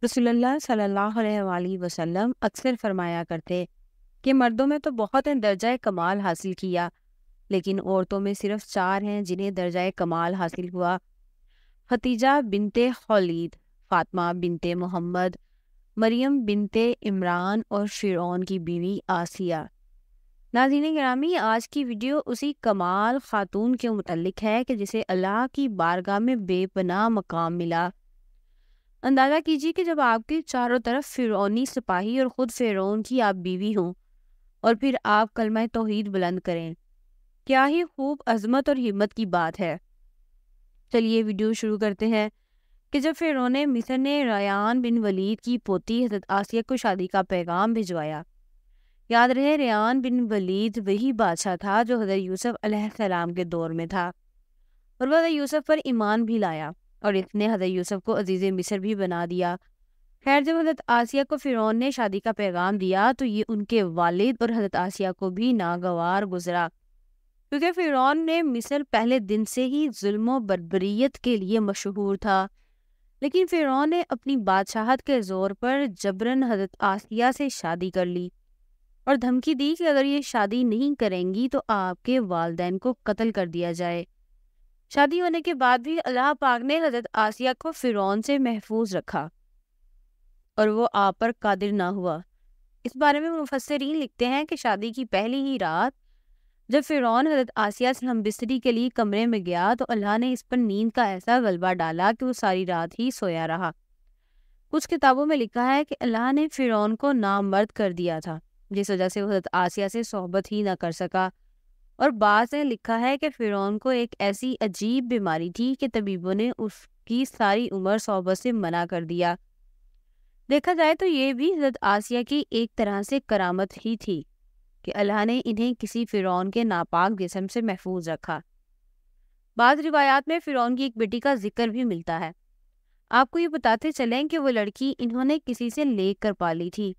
رسول اللہ صلی اللہ علیہ وآلہ وسلم اکثر فرمایا کرتے کہ مردوں میں تو بہت نے درجہ کمال حاصل کیا، لیکن عورتوں میں صرف 4 ہیں جنہیں درجہ کمال حاصل ہوا: ختیجہ بنت خولید، فاطمہ بنت محمد، مریم بنت عمران اور فرعون کی بیوی آسیہ۔ ناظرین گرامی، آج کی ویڈیو اسی کمال خاتون کے متعلق ہے کہ جسے اللہ کی بارگاہ میں بے پناہ مقام ملا۔ اندازہ کیجیے کہ جب آپ کے چاروں طرف فرعونی سپاہی اور خود فرعون کی آپ بیوی ہوں اور پھر آپ کلمہ توحید بلند کریں، کیا ہی خوب عظمت اور ہمت کی بات ہے۔ چلیے ویڈیو شروع کرتے ہیں کہ جب فرعون مصر نے ریان بن ولید کی پوتی حضرت آسیہ کو شادی کا پیغام بھجوایا۔ یاد رہے، ریان بن ولید وہی بادشاہ تھا جو حضرت یوسف علیہ السلام کے دور میں تھا، اور وہ حضرت یوسف پر ایمان بھی لایا اور اس نے حضرت یوسف کو عزیز مصر بھی بنا دیا۔ خیر، جب حضرت آسیہ کو فرعون نے شادی کا پیغام دیا تو یہ ان کے والد اور حضرت آسیہ کو بھی ناگوار گزرا، کیونکہ فرعون نے مصر پہلے دن سے ہی ظلم و بربریت کے لیے مشہور تھا۔ لیکن فرعون نے اپنی بادشاہت کے زور پر جبراً حضرت آسیہ سے شادی کر لی اور دھمکی دی کہ اگر یہ شادی نہیں کریں گی تو آپ کے والدین کو قتل کر دیا جائے۔ شادی ہونے کے بعد بھی اللہ پاک نے حضرت آسیہ کو فرعون سے محفوظ رکھا اور وہ آپ پر قادر نہ ہوا۔ اس بارے میں مفسرین لکھتے ہیں کہ شادی کی پہلی ہی رات جب فرعون حضرت آسیہ سے ہم بستری کے لیے کمرے میں گیا تو اللہ نے اس پر نیند کا ایسا غلبہ ڈالا کہ وہ ساری رات ہی سویا رہا۔ کچھ کتابوں میں لکھا ہے کہ اللہ نے فرعون کو نامرد کر دیا تھا، جس وجہ سے وہ حضرت آسیہ سے صحبت ہی نہ کر سکا، اور بعض نے لکھا ہے کہ فرعون کو ایک ایسی عجیب بیماری تھی کہ طبیبوں نے اس کی ساری عمر صحبت سے منع کر دیا۔ دیکھا جائے تو یہ بھی حضرت آسیہ کی ایک طرح سے کرامت ہی تھی کہ اللہ نے انہیں کسی فرعون کے ناپاک جسم سے محفوظ رکھا۔ بعض روایات میں فرعون کی ایک بیٹی کا ذکر بھی ملتا ہے۔ آپ کو یہ بتاتے چلیں کہ وہ لڑکی انہوں نے کسی سے لے کر پالی تھی۔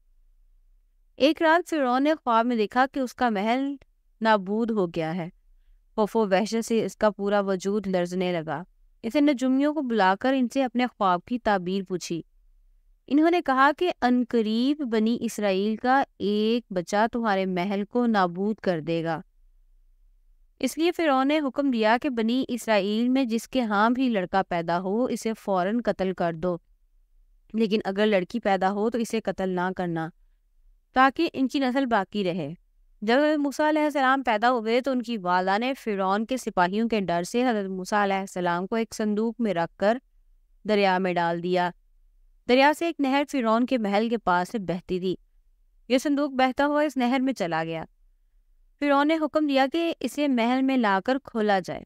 ایک رات فرعون نے خواب میں دیکھا کہ اس کا محل نابود ہو گیا ہے۔ خوف و وحشت سے اس کا پورا وجود لرزنے لگا۔ اسے نجومیوں کو بلا کر ان سے اپنے خواب کی تعبیر پوچھی۔ انہوں نے کہا کہ عنقریب بنی اسرائیل کا ایک بچہ تمہارے محل کو نابود کر دے گا۔ اس لیے فرعون نے حکم دیا کہ بنی اسرائیل میں جس کے ہاں بھی لڑکا پیدا ہو اسے فوراً قتل کر دو، لیکن اگر لڑکی پیدا ہو تو اسے قتل نہ کرنا، تاکہ ان کی نسل باقی رہے۔ جب حضرت موسیٰ علیہ السلام پیدا ہوئے تو ان کی والدہ نے فرعون کے سپاہیوں کے ڈر سے حضرت موسیٰ علیہ السلام کو ایک صندوق میں رکھ کر دریا میں ڈال دیا۔ دریا سے ایک نہر فرعون کے محل کے پاس سے بہتی تھی۔ یہ صندوق بہتا ہوا اس نہر میں چلا گیا۔ فرعون نے حکم دیا کہ اسے محل میں لا کر کھولا جائے۔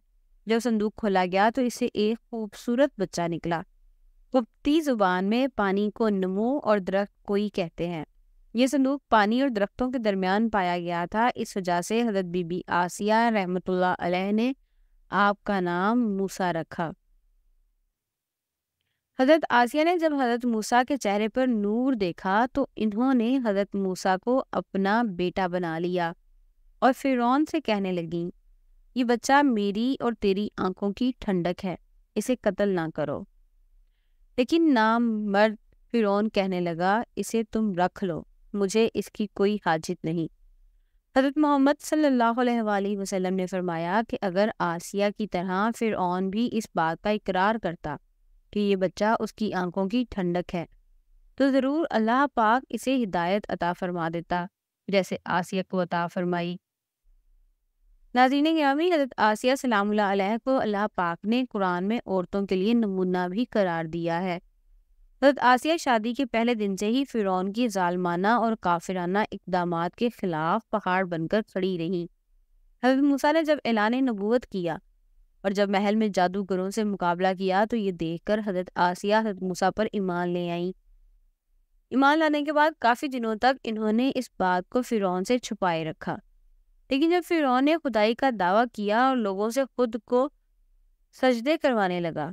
جب صندوق کھولا گیا تو اس سے ایک خوبصورت بچہ نکلا۔ قبطی زبان میں پانی کو نمو اور درخت کوئی کہتے ہیں۔ یہ صندوق پانی اور درختوں کے درمیان پایا گیا تھا، اس وجہ سے حضرت بی بی آسیہ رحمۃ اللہ علیہ نے آپ کا نام موسیٰ رکھا۔ حضرت آسیہ نے جب حضرت موسیٰ کے چہرے پر نور دیکھا تو انہوں نے حضرت موسیٰ کو اپنا بیٹا بنا لیا اور فرعون سے کہنے لگیں، یہ بچہ میری اور تیری آنکھوں کی ٹھنڈک ہے، اسے قتل نہ کرو۔ لیکن نامرد فرعون کہنے لگا، اسے تم رکھ لو، مجھے اس کی کوئی حاجت نہیں۔ حضرت محمد صلی اللہ علیہ وآلہ وسلم نے فرمایا کہ اگر آسیہ کی طرح فرعون بھی اس بات کا اقرار کرتا کہ یہ بچہ اس کی آنکھوں کی ٹھنڈک ہے تو ضرور اللہ پاک اسے ہدایت عطا فرما دیتا جیسے آسیہ کو عطا فرمائی۔ ناظرین گرامی، حضرت آسیہ سلام اللہ علیہ کو اللہ پاک نے قرآن میں عورتوں کے لیے نمونہ بھی قرار دیا ہے۔ حضرت آسیہ شادی کے پہلے دن سے ہی فرعون کی ظالمانہ اور کافرانہ اقدامات کے خلاف پہاڑ بن کر کھڑی رہیں۔ حضرت موسیٰ نے جب اعلان نبوت کیا اور جب محل میں جادوگروں سے مقابلہ کیا تو یہ دیکھ کر حضرت آسیہ حضرت موسیٰ پر ایمان لے آئیں۔ ایمان لانے کے بعد کافی دنوں تک انہوں نے اس بات کو فرعون سے چھپائے رکھا، لیکن جب فرعون نے خدائی کا دعویٰ کیا اور لوگوں سے خود کو سجدے کروانے لگا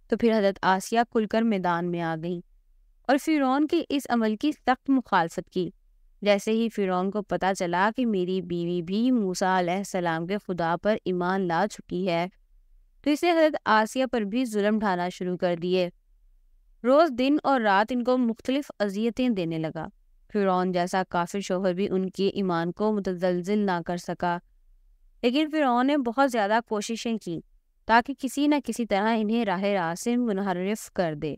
تو پھر حضرت آسیہ کھل کر میدان میں آ گئیں اور فرعون کے اس عمل کی سخت مخالفت کی۔ جیسے ہی فرعون کو پتہ چلا کہ میری بیوی بھی موسیٰ علیہ السلام کے خدا پر ایمان لا چکی ہے تو اس نے حضرت آسیہ پر بھی ظلم ڈھانا شروع کر دیے۔ روز دن اور رات ان کو مختلف اذیتیں دینے لگا۔ فرعون جیسا کافر شوہر بھی ان کے ایمان کو متزلزل نہ کر سکا، لیکن فرعون نے بہت زیادہ کوششیں کی تاکہ کسی نہ کسی طرح انہیں راہ راست سے منحرف کر دے،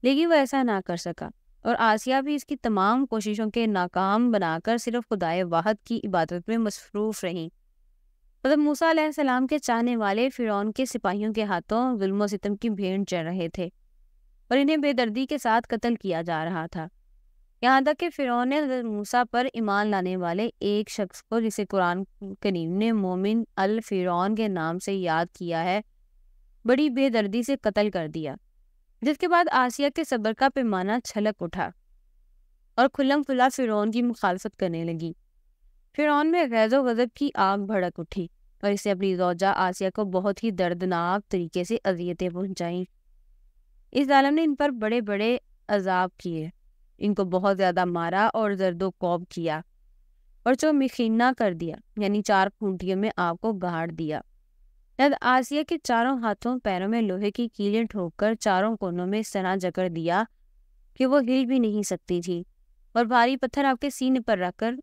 لیکن وہ ایسا نہ کر سکا، اور آسیہ بھی اس کی تمام کوششوں کے ناکام بنا کر صرف خدائے واحد کی عبادت میں مصروف رہیں۔ حضرت موسیٰ علیہ السلام کے چاہنے والے فرعون کے سپاہیوں کے ہاتھوں ظلم و ستم کی بھیڑ چڑھ رہے تھے اور انہیں بے دردی کے ساتھ قتل کیا جا رہا تھا، یہاں تک کہ فرعون نے حضرت موسیٰ پر ایمان لانے والے ایک شخص کو، جسے قرآن کریم نے مومن الفرعون کے نام سے یاد کیا ہے، بڑی بے دردی سے قتل کر دیا، جس کے بعد آسیہ کے صبر کا پیمانہ چھلک اٹھا اور کھلم کھلا فرعون کی مخالفت کرنے لگی۔ فرعون میں غیظ و غضب کی آگ بھڑک اٹھی اور اسے اپنی زوجہ آسیہ کو بہت ہی دردناک طریقے سے اذیتیں پہنچائیں۔ اس ظالم نے ان پر بڑے بڑے عذاب کیے، ان کو بہت زیادہ مارا اور زرد و کوب کیا اور چومیخینہ کر دیا، یعنی 4 کھونٹیوں میں آپ کو گاڑ دیا۔ جب آسیہ کے چاروں ہاتھوں پیروں میں لوہے کی کیلیں ٹھوک کر چاروں کونوں میں اس طرح جکڑ دیا کہ وہ ہل بھی نہیں سکتی تھی، اور بھاری پتھر آپ کے سینے پر رکھ کر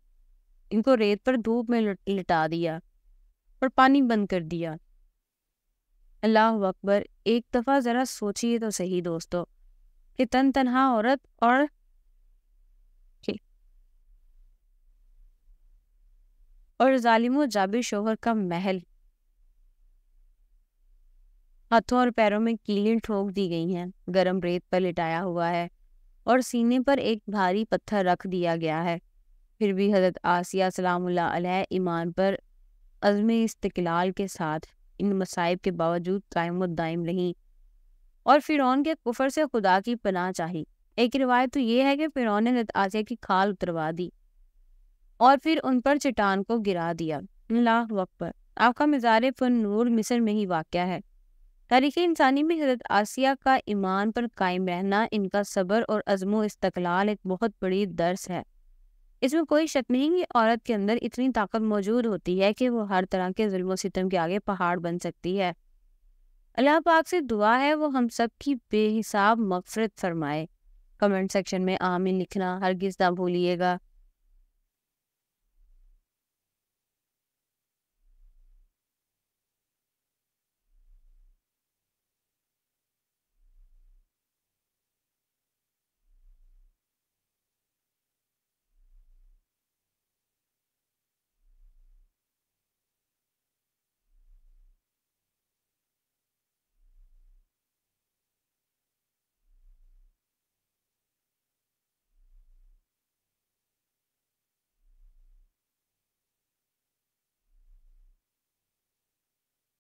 ان کو ریت پر دھوپ میں لٹا دیا اور پانی بند کر دیا۔ اللہ اکبر! ایک دفعہ ذرا سوچئے تو صحیح دوستو کہ تن تنہا عورت اور ظالم و جابر شوہر کا محل، ہاتھوں اور پیروں میں کیلیں ٹھوک دی گئی ہیں، گرم ریت پر لٹایا ہوا ہے اور سینے پر ایک بھاری پتھر رکھ دیا گیا ہے، پھر بھی حضرت آسیہ سلام اللہ علیہ ایمان پر عزم استقلال کے ساتھ ان مصائب کے باوجود قائم و دائم رہیں اور فرعون کے کفر سے خدا کی پناہ چاہی۔ ایک روایت تو یہ ہے کہ فرعون نے حضرت آسیہ کی کھال اتروا دی اور پھر ان پر چٹان کو گرا دیا۔ اللہ اکبر! آپ کا مزار فن نور مصر میں ہی واقع ہے۔ تاریخ انسانی میں حضرت آسیہ کا ایمان پر قائم رہنا، ان کا صبر اور عزم و استقلال ایک بہت بڑی درس ہے۔ اس میں کوئی شک نہیں کہ عورت کے اندر اتنی طاقت موجود ہوتی ہے کہ وہ ہر طرح کے ظلم و ستم کے آگے پہاڑ بن سکتی ہے۔ اللہ پاک سے دعا ہے وہ ہم سب کی بے حساب مغفرت فرمائے۔ کمنٹ سیکشن میں آمین لکھنا ہرگز نہ بھولیے گا۔